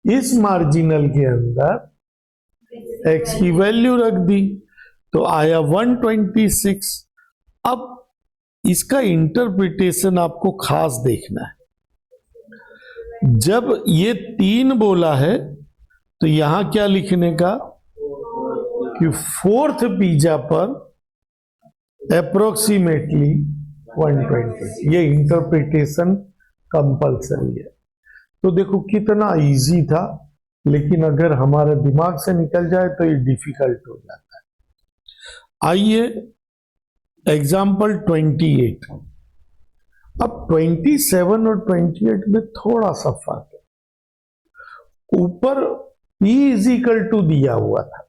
इस मार्जिनल के अंदर x की वैल्यू रख दी तो आया 126। अब इसका इंटरप्रिटेशन आपको खास देखना है। जब ये 3 बोला है तो यहां क्या लिखने का कि 4th पिज्जा पर अप्रोक्सीमेटली 120। ये इंटरप्रिटेशन कंपलसरी है। तो देखो कितना इजी था, लेकिन अगर हमारा दिमाग से निकल जाए तो ये डिफिकल्ट हो जाता है। आइए एग्जाम्पल 28। अब 27 और 28 में थोड़ा सा फर्क है। ऊपर P इजिकल टू दिया हुआ था,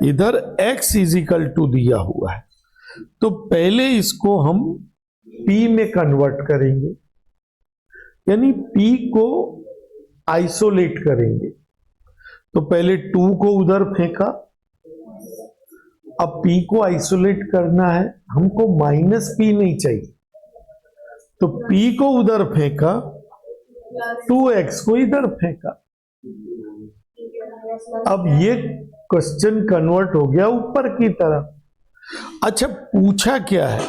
इधर x इजिकल टू दिया हुआ है। तो पहले इसको हम P में कन्वर्ट करेंगे, यानी P को आइसोलेट करेंगे। तो पहले 2 को उधर फेंका, अब P को आइसोलेट करना है, हमको -P नहीं चाहिए, तो P को उधर फेंका, 2x को इधर फेंका। अब ये क्वेश्चन कन्वर्ट हो गया ऊपर की तरफ। अच्छा, पूछा क्या है,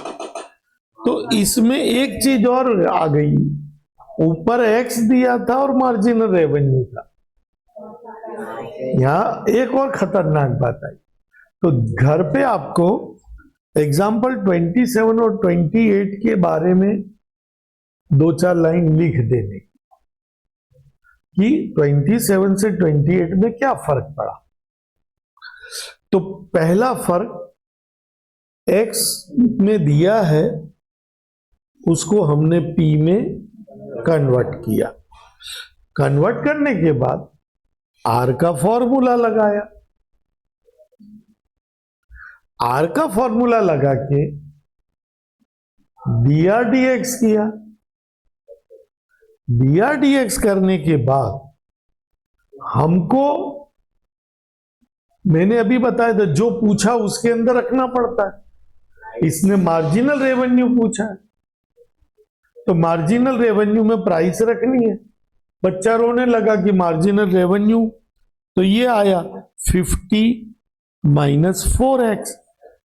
तो इसमें एक चीज और आ गई, ऊपर x दिया था और मार्जिनल रेवेन्यू था। यहां एक और खतरनाक बात आई। तो घर पे आपको एग्जाम्पल 27 और 28 के बारे में 2-4 लाइन लिख देने कि 27 से 28 में क्या फर्क पड़ा। तो पहला फर्क x में दिया है, उसको हमने P में कन्वर्ट किया। कन्वर्ट करने के बाद R का फॉर्मूला लगाया। R का फॉर्मूला लगा के DRDX किया। DRDX करने के बाद हमको, मैंने अभी बताया था, जो पूछा उसके अंदर रखना पड़ता है। इसने मार्जिनल रेवेन्यू पूछा है, तो मार्जिनल रेवेन्यू में प्राइस रखनी है। बच्चा रोने लगा कि मार्जिनल रेवेन्यू, तो ये आया 50 माइनस 4x।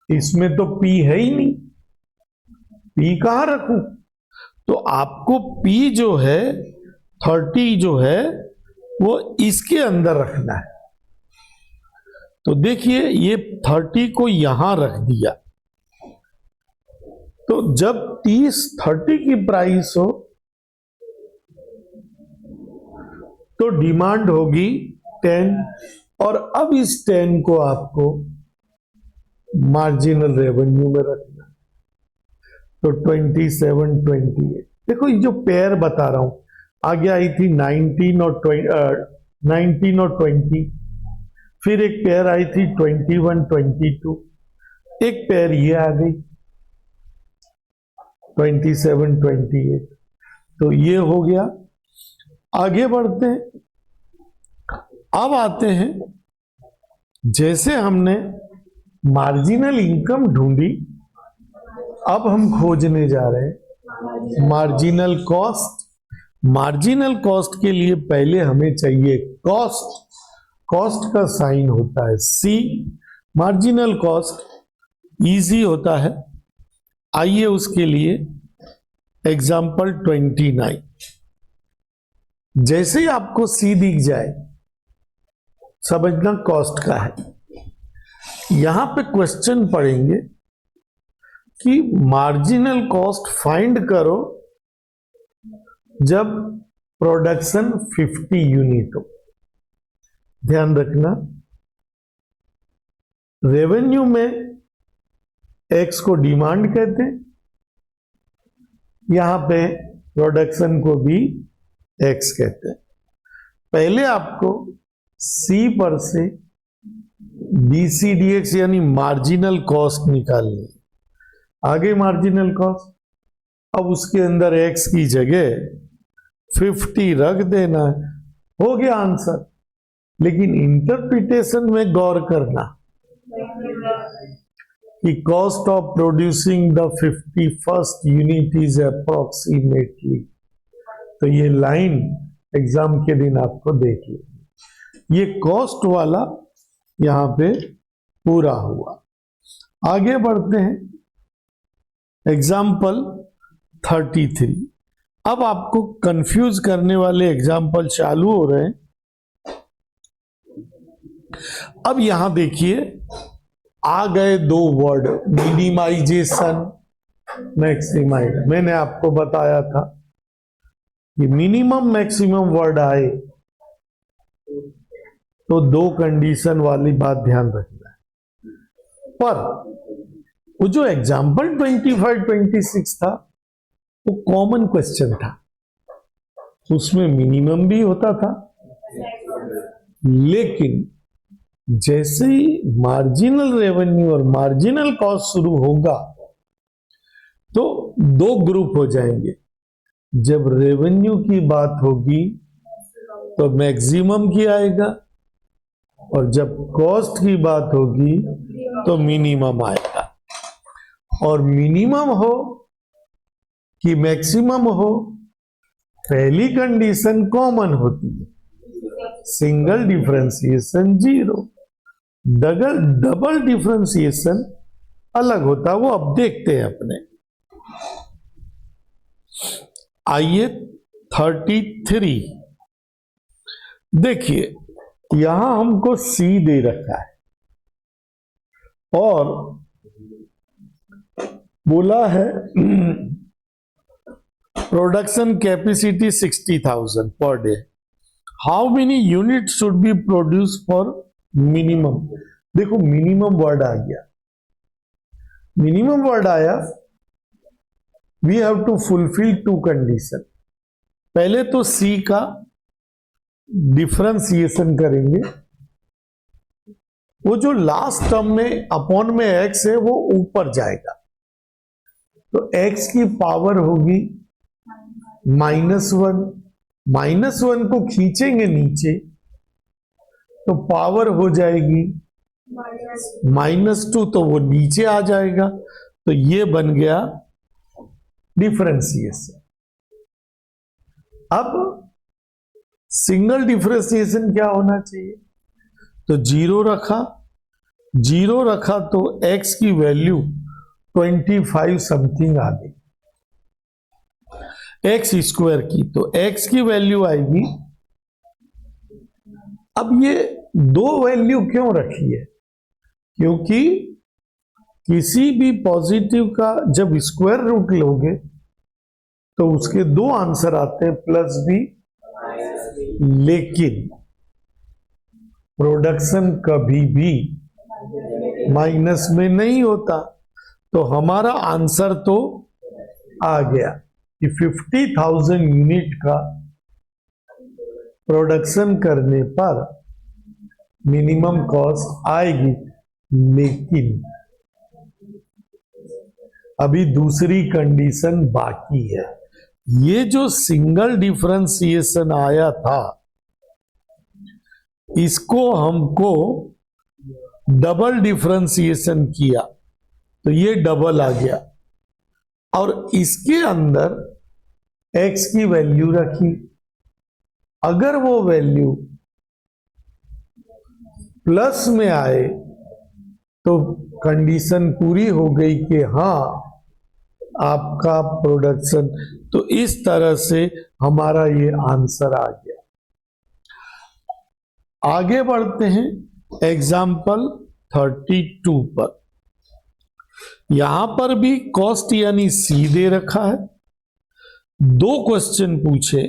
इसमें तो P है ही नहीं, P कहां रखूं? तो आपको P जो है 30 जो है वो इसके अंदर रखना है। तो देखिए ये 30 को यहां रख दिया। तो जब 30 की प्राइस हो तो डिमांड होगी 10, और अब इस 10 को आपको मार्जिनल रेवेन्यू में रखना। तो 27, 28। देखो ये जो पेयर बता रहा हूं, आगे आई थी 19 और 19 और 20, फिर एक पेयर आई थी 21, 22, एक पेयर ये आ गई 27, 28, तो ये हो गया। आगे बढ़ते हैं। अब आते हैं, जैसे हमने मार्जिनल इनकम ढूंढी, अब हम खोजने जा रहे हैं मार्जिनल कॉस्ट। मार्जिनल कॉस्ट के लिए पहले हमें चाहिए कॉस्ट। कॉस्ट का साइन होता है C। मार्जिनल कॉस्ट इजी होता है। आइए उसके लिए एग्जाम्पल 29। जैसे ही आपको C दिख जाए समझना कॉस्ट का है। यहां पे क्वेश्चन पढ़ेंगे कि मार्जिनल कॉस्ट फाइंड करो जब प्रोडक्शन 50 यूनिट हो। ध्यान रखना, रेवेन्यू में एक्स को डिमांड कहते हैं, यहां पे प्रोडक्शन को भी एक्स कहते हैं। पहले आपको सी पर से DCDX यानी मार्जिनल कॉस्ट निकालनी है। आगे मार्जिनल कॉस्ट, अब उसके अंदर एक्स की जगह 50 रख देना है, हो गया आंसर। लेकिन इंटरप्रिटेशन में गौर करना कि cost of producing the 51st unit is approximately, तो ये लाइन एग्जाम के दिन आपको देखिए। ये कॉस्ट वाला यहां पे पूरा हुआ। आगे बढ़ते हैं, एग्जाम्पल 33। अब आपको कंफ्यूज करने वाले एग्जाम्पल चालू हो रहे हैं। अब यहां देखिए आ गए दो वर्ड, मिनिमाइजेशन, मैक्सिमाइज। मैंने आपको बताया था कि मिनिमम मैक्सिमम वर्ड आए तो दो कंडीशन वाली बात ध्यान रखना है। पर वो जो एग्जाम्पल 25, 26 था वो कॉमन क्वेश्चन था, उसमें मिनिमम भी होता था। लेकिन जैसे ही मार्जिनल रेवेन्यू और मार्जिनल कॉस्ट शुरू होगा तो दो ग्रुप हो जाएंगे। जब रेवेन्यू की बात होगी तो मैक्सिमम की आएगा, और जब कॉस्ट की बात होगी तो मिनिमम आएगा। और मिनिमम हो कि मैक्सिमम हो, पहली कंडीशन कॉमन होती है, सिंगल डिफरेंशिएशन 0, डबल डिफरेंशिएशन अलग होता है। वो अब देखते हैं अपने। आइए 33 देखिए, यहां हमको C दे रखा है और बोला है production capacity 60,000 per day. How many unit should be produce for minimum. देखो मिनिमम वर्ड आ गया, मिनिमम वर्ड आया, we have to fulfil two condition. पहले तो C का डिफरेंशिएशन करेंगे, वो जो लास्ट टर्म में अपॉन में x है वो ऊपर जाएगा, तो x की पावर होगी -1। -1 को खींचेंगे नीचे तो पावर हो जाएगी -2, तो वो नीचे आ जाएगा, तो ये बन गया डिफरेंशिएशन। अब सिंगल डिफरेंशिएशन क्या होना चाहिए, तो 0 रखा, 0 रखा तो x की वैल्यू 25 समथिंग आ गई, x स्क्वायर की, तो x की वैल्यू आएगी। अब ये दो वैल्यू क्यों रखी है, क्योंकि किसी भी पॉजिटिव का जब स्क्वायर रूट लोगे तो उसके दो आंसर आते हैं, प्लस भी। लेकिन प्रोडक्शन कभी भी माइनस में नहीं होता, तो हमारा आंसर तो आ गया कि 50,000 यूनिट का प्रोडक्शन करने पर मिनिमम कॉस्ट आएगी, लेकिन अभी दूसरी कंडीशन बाकी है। ये जो सिंगल डिफरेंशिएशन आया था, इसको हमको डबल डिफरेंशिएशन किया तो ये डबल आ गया, और इसके अंदर x की वैल्यू रखी। अगर वो वैल्यू प्लस में आए तो कंडीशन पूरी हो गई कि हाँ आपका प्रोडक्शन, तो इस तरह से हमारा ये आंसर आ गया। आगे बढ़ते हैं एग्जाम्पल 32 पर। यहां पर भी कॉस्ट यानी सी दे रखा है। दो क्वेश्चन पूछे,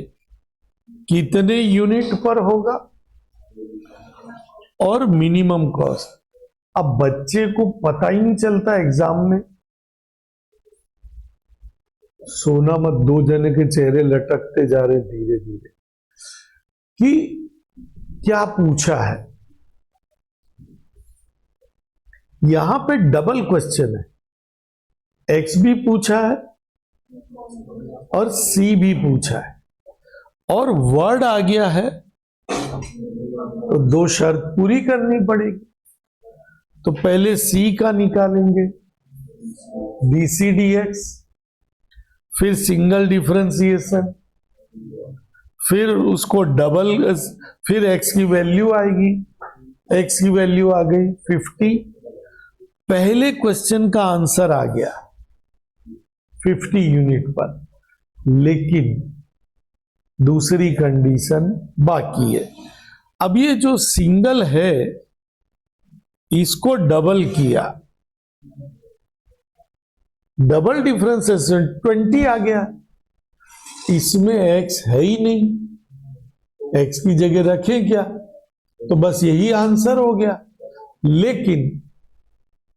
कितने यूनिट पर होगा और मिनिमम कॉस्ट। अब बच्चे को पता ही नहीं चलता एग्जाम में, सोना मत, दो जने के चेहरे लटकते जा रहे धीरे धीरे कि क्या पूछा है। यहां पे डबल क्वेश्चन है, एक्स भी पूछा है और सी भी पूछा है, और वर्ड आ गया है, तो दो शर्त पूरी करनी पड़ेगी। तो पहले सी का निकालेंगे, DCDX, फिर सिंगल डिफरेंशिएशन, फिर उसको डबल, फिर एक्स की वैल्यू आएगी। एक्स की वैल्यू आ गई 50। पहले क्वेश्चन का आंसर आ गया 50 यूनिट पर, लेकिन दूसरी कंडीशन बाकी है। अब ये जो सिंगल है इसको डबल किया, डबल डिफरेंशिएशन 20 आ गया। इसमें एक्स है ही नहीं, एक्स की जगह रखें क्या, तो बस यही आंसर हो गया। लेकिन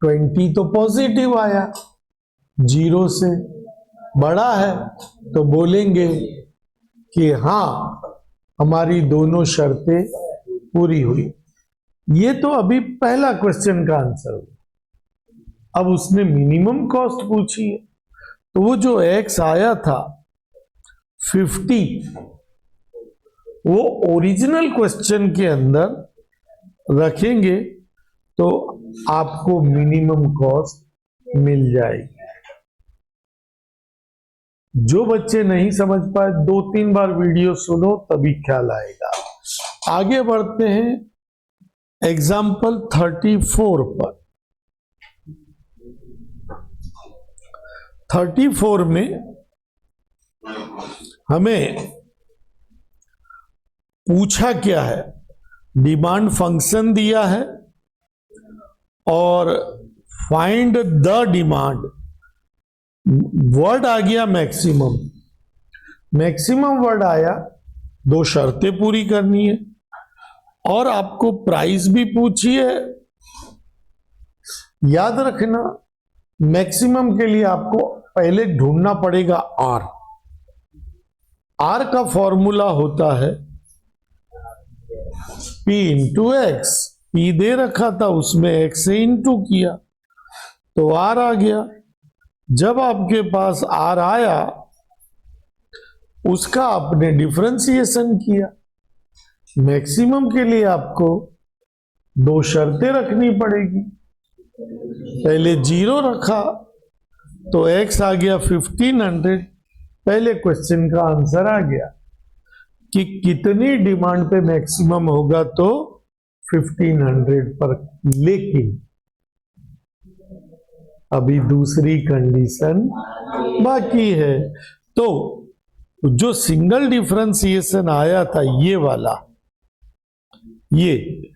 20 तो पॉजिटिव आया, 0 से बड़ा है, तो बोलेंगे कि हाँ हमारी दोनों शर्तें पूरी हुई। ये तो अभी पहला क्वेश्चन का आंसर हुआ। अब उसने मिनिमम कॉस्ट पूछी है, तो वो जो एक्स आया था 50, वो ओरिजिनल क्वेश्चन के अंदर रखेंगे तो आपको मिनिमम कॉस्ट मिल जाएगी। जो बच्चे नहीं समझ पाए 2-3 बार वीडियो सुनो, तभी ख्याल आएगा। आगे बढ़ते हैं एग्जाम्पल 34 पर। 34 में हमें पूछा क्या है, डिमांड फंक्शन दिया है और फाइंड द डिमांड, वर्ड आ गया मैक्सिमम। मैक्सिमम वर्ड आया, दो शर्तें पूरी करनी है और आपको प्राइस भी पूछी है। याद रखना, मैक्सिमम के लिए आपको पहले ढूंढना पड़ेगा आर। आर का फॉर्मूला होता है P इंटू एक्स। P दे रखा था, उसमें एक्स से इंटू किया तो आर आ गया। जब आपके पास आर आया, उसका आपने डिफरेंशिएशन किया। मैक्सिमम के लिए आपको दो शर्तें रखनी पड़ेगी। पहले 0 रखा तो x आ गया 1500। पहले क्वेश्चन का आंसर आ गया कि कितनी डिमांड पे मैक्सिमम होगा, तो 1500 पर। लेकिन अभी दूसरी कंडीशन बाकी है। तो जो सिंगल डिफरेंशिएशन आया था ये वाला, ये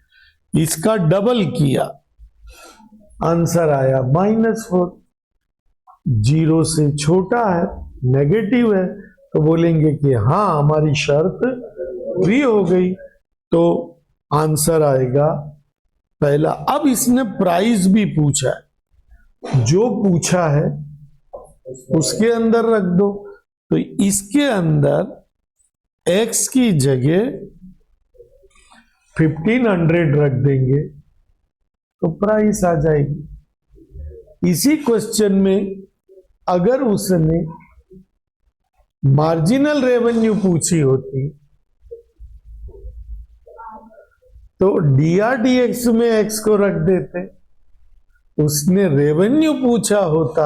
इसका डबल किया, आंसर आया -4। 0 से छोटा है, नेगेटिव है, तो बोलेंगे कि हाँ हमारी शर्त पूरी हो गई, तो आंसर आएगा पहला। अब इसने प्राइस भी पूछा है, जो पूछा है उसके अंदर रख दो। तो इसके अंदर x की जगह 1500 रख देंगे तो प्राइस आ जाएगी। इसी क्वेश्चन में अगर उसने मार्जिनल रेवेन्यू पूछी होती तो DRDX में एक्स को रख देते, उसने रेवेन्यू पूछा होता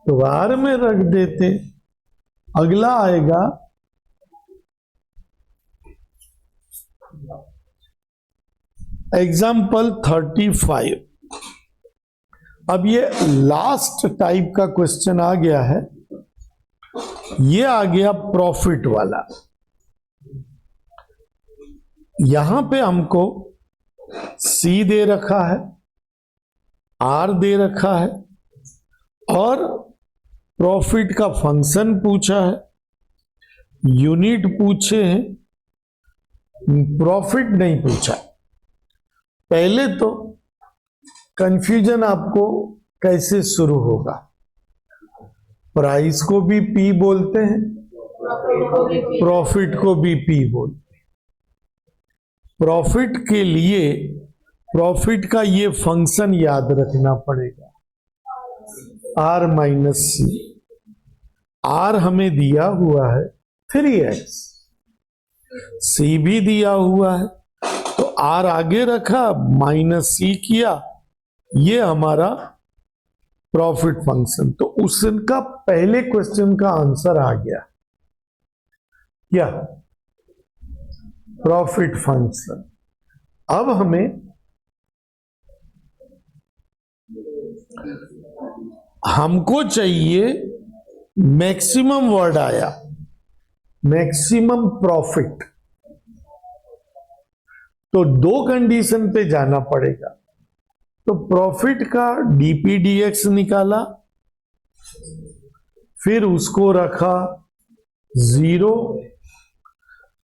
तो आर में रख देते। अगला आएगा एग्जाम्पल 35। अब ये लास्ट टाइप का क्वेश्चन आ गया है, ये आ गया प्रॉफिट वाला। यहां पे हमको सी दे रखा है, आर दे रखा है और प्रॉफिट का फंक्शन पूछा है, यूनिट पूछे हैं, प्रॉफिट नहीं पूछा। पहले तो कंफ्यूजन आपको कैसे शुरू होगा, प्राइस को भी पी बोलते हैं, प्रॉफिट को भी पी बोलते हैं। प्रॉफिट के लिए प्रॉफिट का ये फंक्शन याद रखना पड़ेगा, आर माइनस सी। आर हमें दिया हुआ है 3x, सी भी दिया हुआ है तो आर आगे रखा माइनस सी किया, ये हमारा प्रॉफिट फंक्शन। तो उसका पहले क्वेश्चन का आंसर आ गया क्या, प्रॉफिट फंक्शन। अब हमें हमको चाहिए मैक्सिमम, वर्ड आया मैक्सिमम प्रॉफिट, तो दो कंडीशन पे जाना पड़ेगा। तो प्रॉफिट का DPDX निकाला, फिर उसको रखा 0,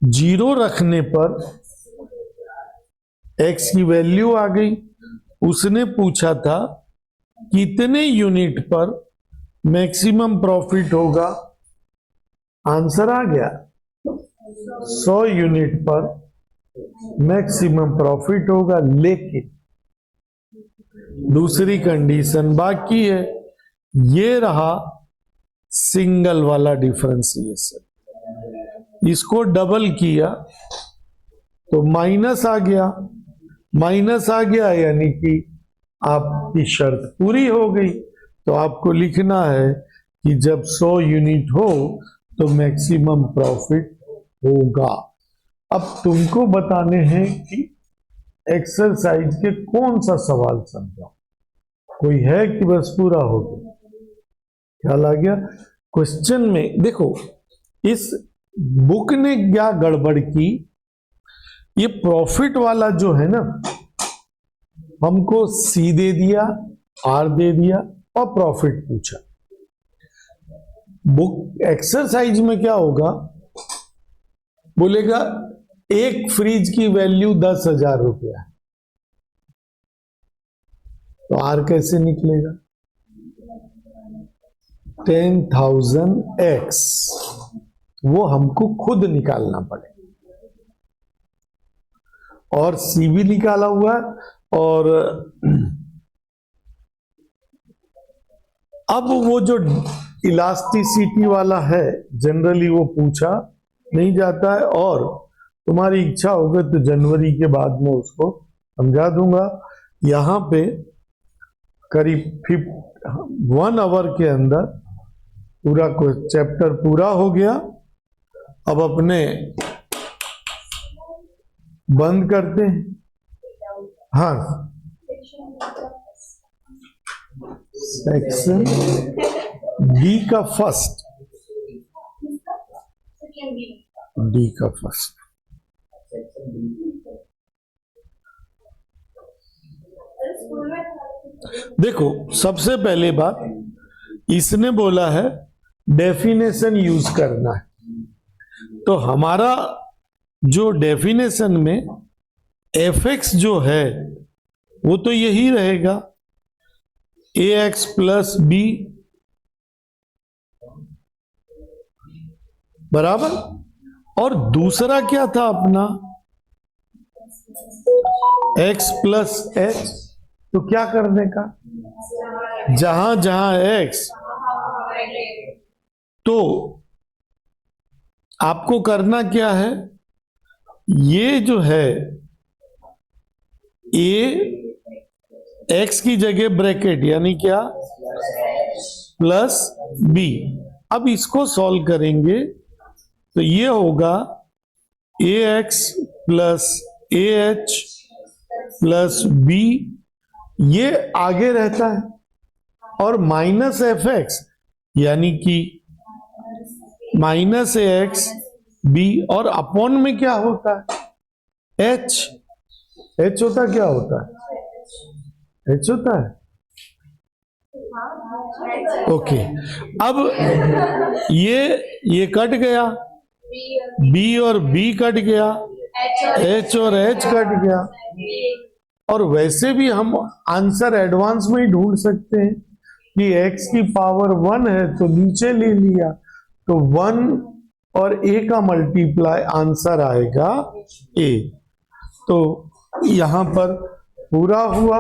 0 रखने पर x की वैल्यू आ गई। उसने पूछा था कितने यूनिट पर मैक्सिमम प्रॉफिट होगा, आंसर आ गया 100 यूनिट पर मैक्सिमम प्रॉफिट होगा। लेकिन दूसरी कंडीशन बाकी है, ये रहा सिंगल वाला डिफरेंशिएशन, इसको डबल किया तो माइनस आ गया, माइनस आ गया यानी कि आपकी शर्त पूरी हो गई। तो आपको लिखना है कि जब 100 यूनिट हो तो मैक्सिमम प्रॉफिट होगा। अब तुमको बताने हैं कि एक्सरसाइज के कौन सा सवाल समझाओ, कोई है कि बस पूरा हो गया, ख्याल आ गया। क्वेश्चन में देखो इस बुक ने क्या गड़बड़ की, ये प्रॉफिट वाला जो है ना, हमको सी दे दिया, आर दे दिया और प्रॉफिट पूछा। बुक एक्सरसाइज में क्या होगा, बोलेगा एक फ्रिज की वैल्यू 10,000 रुपया है, तो आर कैसे निकलेगा, 10,000x, वो हमको खुद निकालना पड़ेगा। और सी भी निकाला हुआ है। और अब वो जो इलास्टिसिटी वाला है जनरली वो पूछा नहीं जाता है, और तुम्हारी इच्छा होगा तो जनवरी के बाद में उसको समझा दूंगा। यहां पे करीब 1 आवर के अंदर पूरा चैप्टर पूरा हो गया। अब अपने बंद करते हैं। हाँ, सेक्शन डी का फर्स्ट, डी का फर्स्ट, देखो सबसे पहले बात इसने बोला है डेफिनेशन यूज करना है, तो हमारा जो डेफिनेशन में fx जो है वो तो यही रहेगा, ax प्लस बी बराबर। और दूसरा क्या था अपना, x प्लस h, तो क्या करने का, जहां जहां x, तो आपको करना क्या है, ये जो है a x की जगह ब्रैकेट यानी क्या प्लस b, अब इसको सॉल्व करेंगे तो ये होगा ax plus ah plus b, ये आगे रहता है, और माइनस एफ एक्स यानी कि माइनस ए एक्स बी, और अपॉन में क्या होता है h, h होता क्या होता है, h होता है, ओके। अब ये कट गया, b और b कट गया, h और h कट गया, और वैसे भी हम आंसर एडवांस में ही ढूंढ सकते हैं कि x की पावर 1 है तो नीचे ले लिया, तो 1 और a का मल्टीप्लाई आंसर आएगा a, तो यहां पर पूरा हुआ।